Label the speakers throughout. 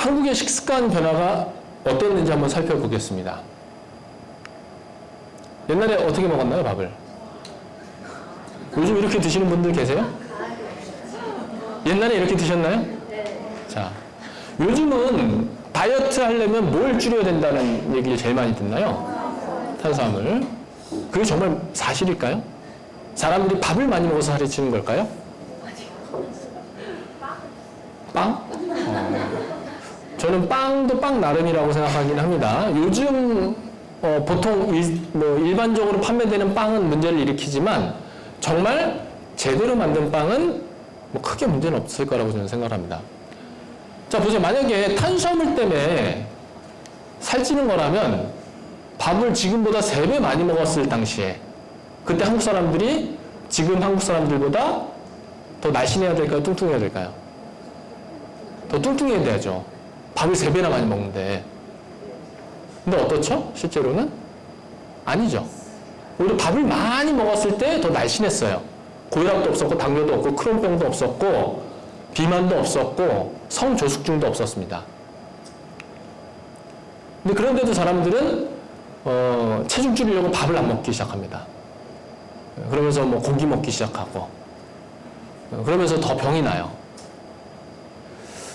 Speaker 1: 한국의 식습관 변화가 어땠는지 한번 살펴보겠습니다. 옛날에 어떻게 먹었나요, 밥을? 요즘 이렇게 드시는 분들 계세요? 옛날에 이렇게 드셨나요? 자, 요즘은 다이어트 하려면 뭘 줄여야 된다는 얘기를 제일 많이 듣나요? 탄수화물. 그게 정말 사실일까요? 사람들이 밥을 많이 먹어서 살이 찌는 걸까요? 빵? 저는 빵도 빵 나름이라고 생각하긴 합니다. 요즘 보통 일반적으로 판매되는 빵은 문제를 일으키지만 정말 제대로 만든 빵은 뭐 크게 문제는 없을 거라고 저는 생각합니다. 자, 보세요. 만약에 탄수화물 때문에 살찌는 거라면 밥을 지금보다 3배 많이 먹었을 당시에 그때 한국 사람들이 지금 한국 사람들보다 더 날씬해야 될까요? 뚱뚱해야 될까요? 더 뚱뚱해야 돼야죠. 밥을 3배나 많이 먹는데. 근데 어떻죠? 실제로는? 아니죠. 오히려 밥을 많이 먹었을 때 더 날씬했어요. 고혈압도 없었고, 당뇨도 없고, 크론병도 없었고, 비만도 없었고, 성조숙증도 없었습니다. 근데 그런데도 사람들은 체중 줄이려고 밥을 안 먹기 시작합니다. 그러면서 뭐 고기 먹기 시작하고, 그러면서 더 병이 나요.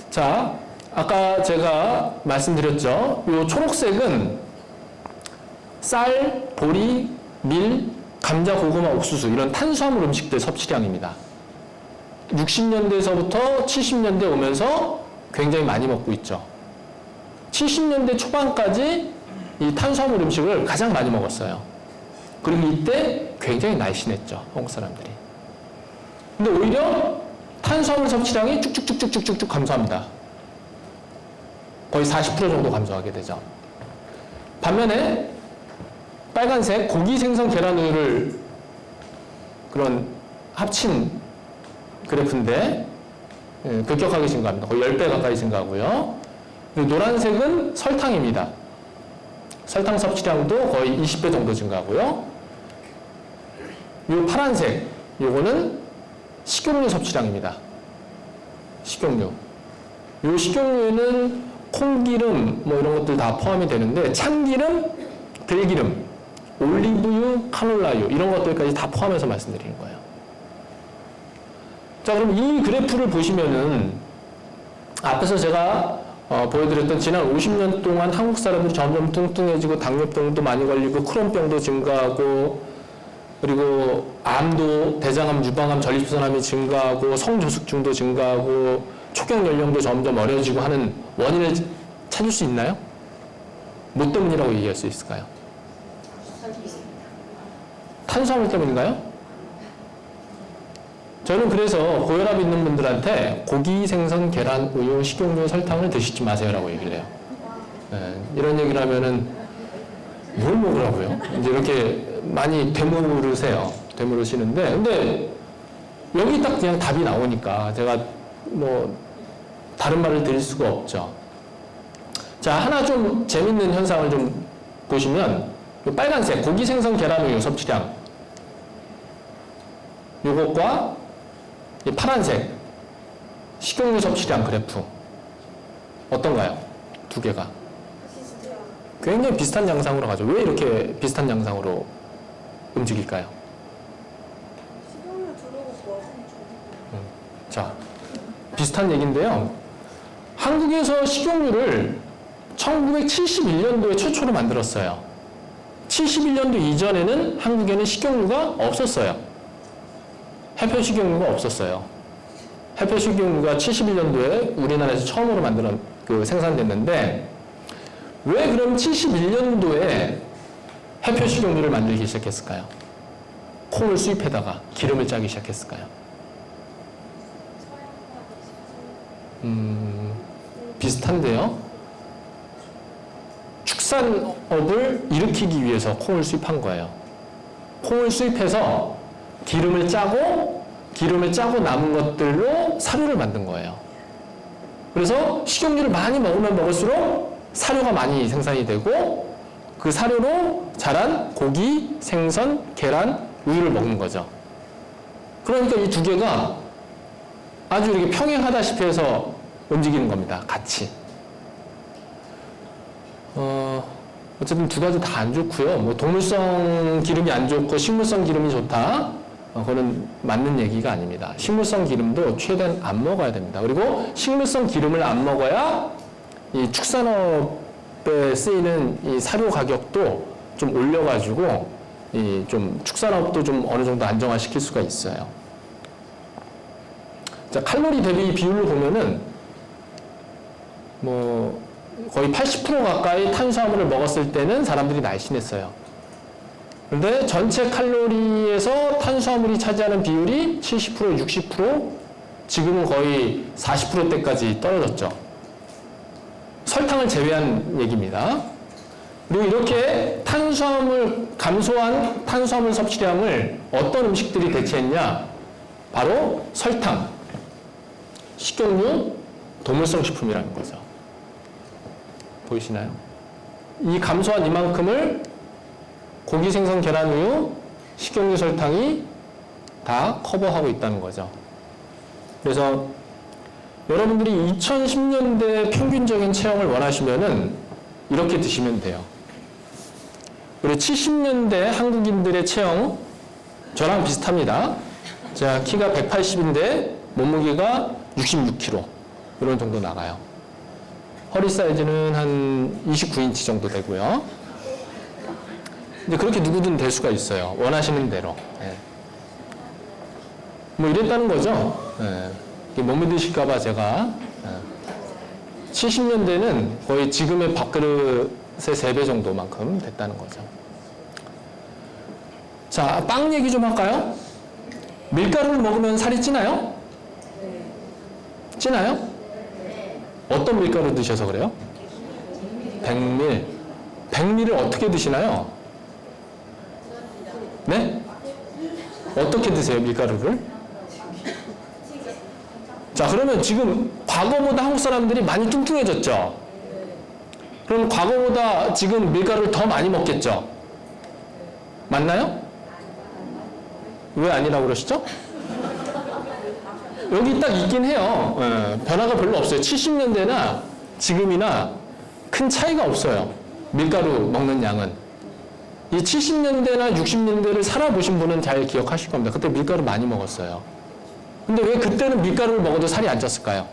Speaker 1: 자, 아까 제가 말씀드렸죠. 이 초록색은 쌀, 보리, 밀, 감자, 고구마, 옥수수 이런 탄수화물 음식들 섭취량입니다. 60년대에서부터 70년대 오면서 굉장히 많이 먹고 있죠. 70년대 초반까지 이 탄수화물 음식을 가장 많이 먹었어요. 그리고 이때 굉장히 날씬했죠, 한국 사람들이. 근데 오히려 탄수화물 섭취량이 쭉쭉쭉쭉쭉쭉 감소합니다. 거의 40% 정도 감소하게 되죠. 반면에 빨간색 고기, 생선, 계란, 우유를 그런 합친 그래프인데 급격하게 증가합니다. 거의 10배 가까이 증가하고요. 그리고 노란색은 설탕입니다. 설탕 섭취량도 거의 20배 정도 증가하고요. 이 파란색, 요거는 식용유 섭취량입니다. 식용유. 이 식용유에는 콩기름 뭐 이런 것들 다 포함이 되는데 참기름, 들기름, 올리브유, 카놀라유 이런 것들까지 다 포함해서 말씀드리는 거예요. 자, 그럼 이 그래프를 보시면은 앞에서 제가 보여드렸던 지난 50년 동안 한국 사람들이 점점 뚱뚱해지고 당뇨병도 많이 걸리고 크론병도 증가하고 그리고 암도 대장암, 유방암, 전립선암이 증가하고 성조숙증도 증가하고 초경 연령도 점점 어려지고 하는 원인을 찾을 수 있나요? 뭐 때문이라고 얘기할 수 있을까요? 탄수화물 때문인가요? 저는 그래서 고혈압 있는 분들한테 고기, 생선, 계란, 우유, 식용유, 설탕을 드시지 마세요라고 얘기를 해요. 이런 얘기를 하면은 뭘 먹으라고요? 이제 이렇게 많이 되물으세요. 되물으시는데, 근데 여기 딱 그냥 답이 나오니까 제가 뭐 다른 말을 드릴 수가 없죠. 자, 하나 좀 재밌는 현상을 좀 보시면 빨간색 고기, 생선, 계란, 우유 섭취량 요것과 이 파란색 식용유 섭취량 그래프 어떤가요? 두 개가 굉장히 비슷한 양상으로 가죠. 왜 이렇게 비슷한 양상으로 움직일까요?
Speaker 2: 식용유 들어오고 뭐하는
Speaker 1: 자, 비슷한 얘기인데요. 한국에서 식용유를 1971년도에 최초로 만들었어요. 71년도 이전에는 한국에는 식용유가 없었어요. 해표 식용유가 없었어요. 해표 식용유가 71년도에 우리나라에서 처음으로 생산됐는데 왜 그럼 71년도에 해표 식용유를 만들기 시작했을까요? 콩을 수입해다가 기름을 짜기 시작했을까요? 비슷한데요. 축산업을 일으키기 위해서 콩을 수입한 거예요. 콩을 수입해서 기름을 짜고 남은 것들로 사료를 만든 거예요. 그래서 식용유를 많이 먹으면 먹을수록 사료가 많이 생산이 되고 그 사료로 자란 고기, 생선, 계란, 우유를 먹는 거죠. 그러니까 이 두 개가 아주 이렇게 평행하다시피 해서 움직이는 겁니다. 같이. 어쨌든 두 가지 다 안 좋고요. 뭐 동물성 기름이 안 좋고 식물성 기름이 좋다. 그거는 맞는 얘기가 아닙니다. 식물성 기름도 최대한 안 먹어야 됩니다. 그리고 식물성 기름을 안 먹어야 이 축산업에 쓰이는 이 사료 가격도 좀 올려가지고 이 좀 축산업도 좀 어느 정도 안정화시킬 수가 있어요. 자, 칼로리 대비 비율을 보면은 뭐 거의 80% 가까이 탄수화물을 먹었을 때는 사람들이 날씬했어요. 그런데 전체 칼로리에서 탄수화물이 차지하는 비율이 70%, 60%, 지금은 거의 40%대까지 떨어졌죠. 설탕을 제외한 얘기입니다. 그리고 이렇게 감소한 탄수화물 섭취량을 어떤 음식들이 대체했냐? 바로 설탕, 식용유, 동물성 식품이라는 거죠. 보이시나요? 이 감소한 이만큼을 고기, 생선, 계란, 우유, 식용유, 설탕이 다 커버하고 있다는 거죠. 그래서 여러분들이 2010년대 평균적인 체형을 원하시면은 이렇게 드시면 돼요. 그리고 70년대 한국인들의 체형, 저랑 비슷합니다. 제가 키가 180인데 몸무게가 66kg. 이런 정도 나가요. 허리 사이즈는 한 29인치 정도 되고요. 이제 그렇게 누구든 될 수가 있어요. 원하시는 대로. 예. 뭐 이랬다는 거죠. 예. 못 믿으실까봐 제가 70년대는 거의 지금의 밥그릇의 3배 정도만큼 됐다는 거죠. 자, 빵 얘기 좀 할까요? 밀가루를 먹으면 살이 찌나요? 찌나요? 어떤 밀가루 드셔서 그래요? 백밀. 백밀을 어떻게 드시나요? 네? 어떻게 드세요, 밀가루를? 자, 그러면 지금 과거보다 한국 사람들이 많이 뚱뚱해졌죠? 그럼 과거보다 지금 밀가루를 더 많이 먹겠죠? 맞나요? 왜 아니라고 그러시죠? 여기 딱 있긴 해요. 예, 변화가 별로 없어요. 70년대나 지금이나 큰 차이가 없어요. 밀가루 먹는 양은. 이 70년대나 60년대를 살아보신 분은 잘 기억하실 겁니다. 그때 밀가루 많이 먹었어요. 근데 왜 그때는 밀가루를 먹어도 살이 안 쪘을까요?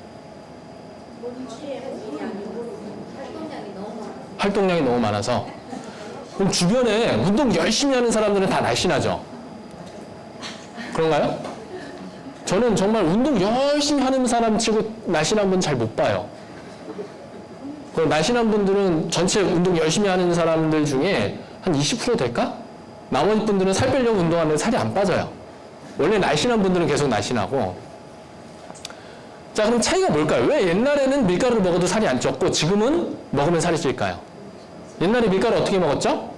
Speaker 1: 활동량이 너무 많아서. 그럼 주변에 운동 열심히 하는 사람들은 다 날씬하죠? 그런가요? 저는 정말 운동 열심히 하는 사람 치고 날씬한 분 잘 못 봐요. 그럼 날씬한 분들은 전체 운동 열심히 하는 사람들 중에 한 20% 될까? 나머지 분들은 살 빼려고 운동하는데 살이 안 빠져요. 원래 날씬한 분들은 계속 날씬하고. 자, 그럼 차이가 뭘까요? 왜 옛날에는 밀가루를 먹어도 살이 안 쪘고 지금은 먹으면 살이 찔까요? 옛날에 밀가루 어떻게 먹었죠?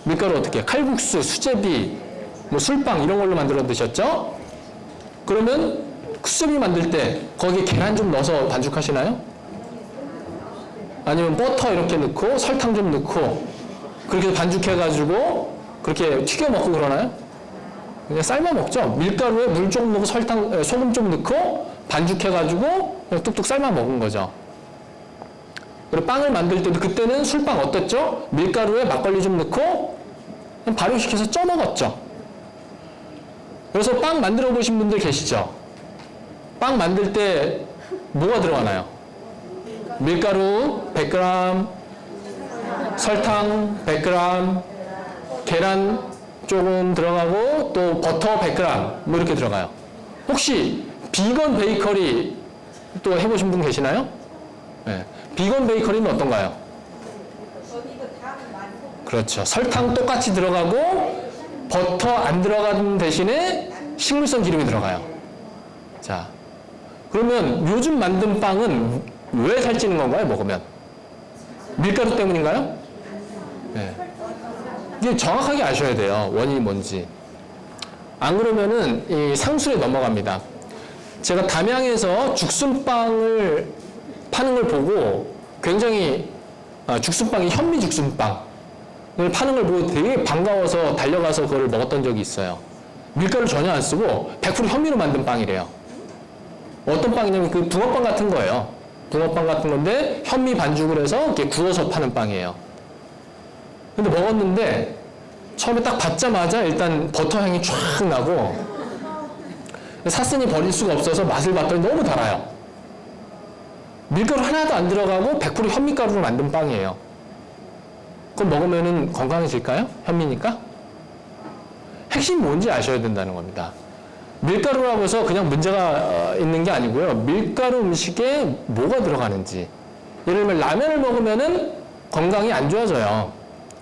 Speaker 1: 밀가루 어떻게? 칼국수, 수제비, 뭐 술빵 이런 걸로 만들어 드셨죠? 그러면 수제비 만들 때 거기에 계란 좀 넣어서 반죽하시나요? 아니면 버터 이렇게 넣고 설탕 좀 넣고 그렇게 반죽해가지고 그렇게 튀겨 먹고 그러나요? 그냥 삶아 먹죠. 밀가루에 물 조금 넣고 설탕, 소금 좀 넣고 반죽해가지고 그냥 뚝뚝 삶아 먹은 거죠. 그리고 빵을 만들 때도 그때는 술빵 어땠죠? 밀가루에 막걸리 좀 넣고 그냥 발효시켜서 쪄 먹었죠. 그래서 빵 만들어 보신 분들 계시죠? 빵 만들 때 뭐가 들어가나요? 밀가루 100g, 설탕 100g, 계란 조금 들어가고 또 버터 100g 뭐 이렇게 들어가요. 혹시 비건 베이커리 또 해보신 분 계시나요? 네. 비건 베이커리는 어떤가요? 그렇죠. 설탕 똑같이 들어가고 버터 안 들어가는 대신에 식물성 기름이 들어가요. 자, 그러면 요즘 만든 빵은 왜 살찌는 건가요? 먹으면 밀가루 때문인가요? 네. 이게 정확하게 아셔야 돼요. 원인이 뭔지. 안 그러면은 이 상술에 넘어갑니다. 제가 담양에서 죽순빵을 파는 걸 보고 굉장히 죽순빵이 현미 죽순빵을 파는 걸 보고 되게 반가워서 달려가서 그걸 먹었던 적이 있어요. 밀가루 전혀 안 쓰고 100% 현미로 만든 빵이래요. 어떤 빵이냐면 그 붕어빵 같은 거예요. 붕어빵 같은 건데 현미 반죽을 해서 이렇게 구워서 파는 빵이에요. 근데 먹었는데 처음에 딱 받자마자 일단 버터 향이 쫙 나고 샀으니 버릴 수가 없어서 맛을 봤더니 너무 달아요. 밀가루 하나도 안 들어가고 100% 현미가루로 만든 빵이에요. 그럼 먹으면은 건강해질까요? 현미니까? 핵심이 뭔지 아셔야 된다는 겁니다. 밀가루라고 해서 그냥 문제가 있는 게 아니고요. 밀가루 음식에 뭐가 들어가는지. 예를 들면 라면을 먹으면은 건강이 안 좋아져요.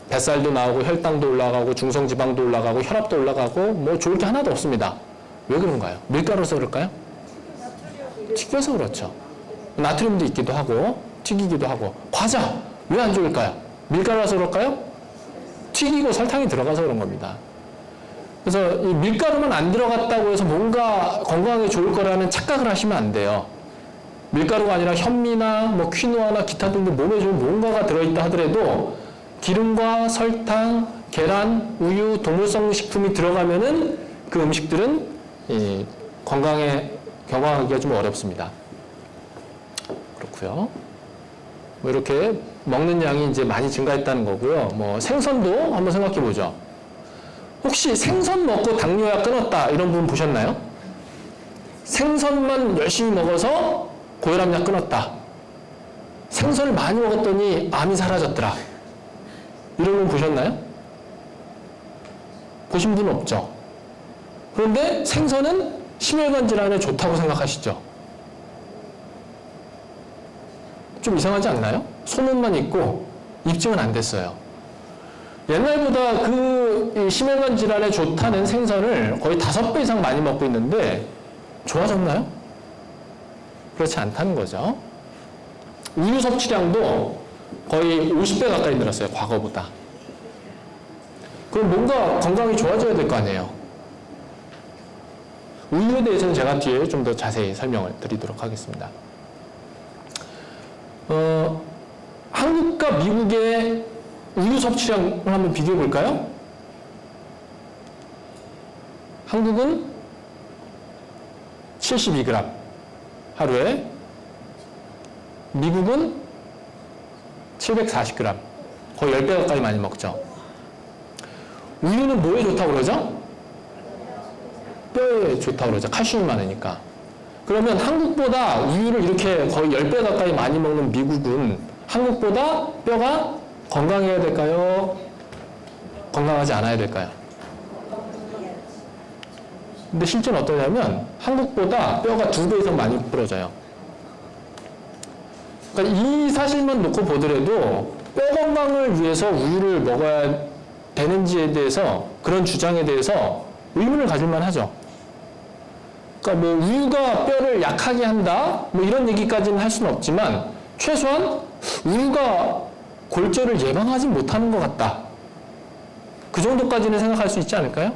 Speaker 1: 뱃살도 나오고 혈당도 올라가고 중성지방도 올라가고 혈압도 올라가고 뭐 좋을 게 하나도 없습니다. 왜 그런가요? 밀가루라서 그럴까요? 튀겨서 그렇죠. 나트륨도 있기도 하고 튀기기도 하고. 과자 왜 안 좋을까요? 밀가루라서 그럴까요? 튀기고 설탕이 들어가서 그런 겁니다. 그래서 이 밀가루만 안 들어갔다고 해서 뭔가 건강에 좋을 거라는 착각을 하시면 안 돼요. 밀가루가 아니라 현미나 뭐 퀴노아나 기타 등등 몸에 좋은 뭔가가 들어있다 하더라도 기름과 설탕, 계란, 우유, 동물성 식품이 들어가면은 그 음식들은 건강에 경화하기가 좀 어렵습니다. 그렇고요. 뭐 이렇게 먹는 양이 이제 많이 증가했다는 거고요. 뭐 생선도 한번 생각해 보죠. 혹시 생선 먹고 당뇨약 끊었다 이런 분 보셨나요? 생선만 열심히 먹어서 고혈압약 끊었다. 생선을 많이 먹었더니 암이 사라졌더라. 이런 분 보셨나요? 보신 분 없죠? 그런데 생선은 심혈관 질환에 좋다고 생각하시죠? 좀 이상하지 않나요? 소문만 있고 입증은 안 됐어요. 옛날보다 그 심혈관 질환에 좋다는 생선을 거의 5배 이상 많이 먹고 있는데 좋아졌나요? 그렇지 않다는 거죠. 우유 섭취량도 거의 50배 가까이 늘었어요. 과거보다. 그럼 뭔가 건강이 좋아져야 될 거 아니에요. 우유에 대해서는 제가 뒤에 좀 더 자세히 설명을 드리도록 하겠습니다. 한국과 미국의 우유 섭취량을 한번 비교해 볼까요? 한국은 72g 하루에, 미국은 740g, 거의 10배 가까이 많이 먹죠. 우유는 뭐에 좋다고 그러죠? 뼈에 좋다고 그러죠. 칼슘이 많으니까. 그러면 한국보다 우유를 이렇게 거의 10배 가까이 많이 먹는 미국은 한국보다 뼈가 건강해야 될까요? 건강하지 않아야 될까요? 근데 실제는 어떠냐면 한국보다 뼈가 2배 이상 많이 부러져요. 그러니까 이 사실만 놓고 보더라도 뼈 건강을 위해서 우유를 먹어야 되는지에 대해서, 그런 주장에 대해서 의문을 가질만 하죠. 그러니까 뭐 우유가 뼈를 약하게 한다 뭐 이런 얘기까지는 할 수는 없지만 최소한 우유가 골절을 예방하지 못하는 것 같다. 그 정도까지는 생각할 수 있지 않을까요?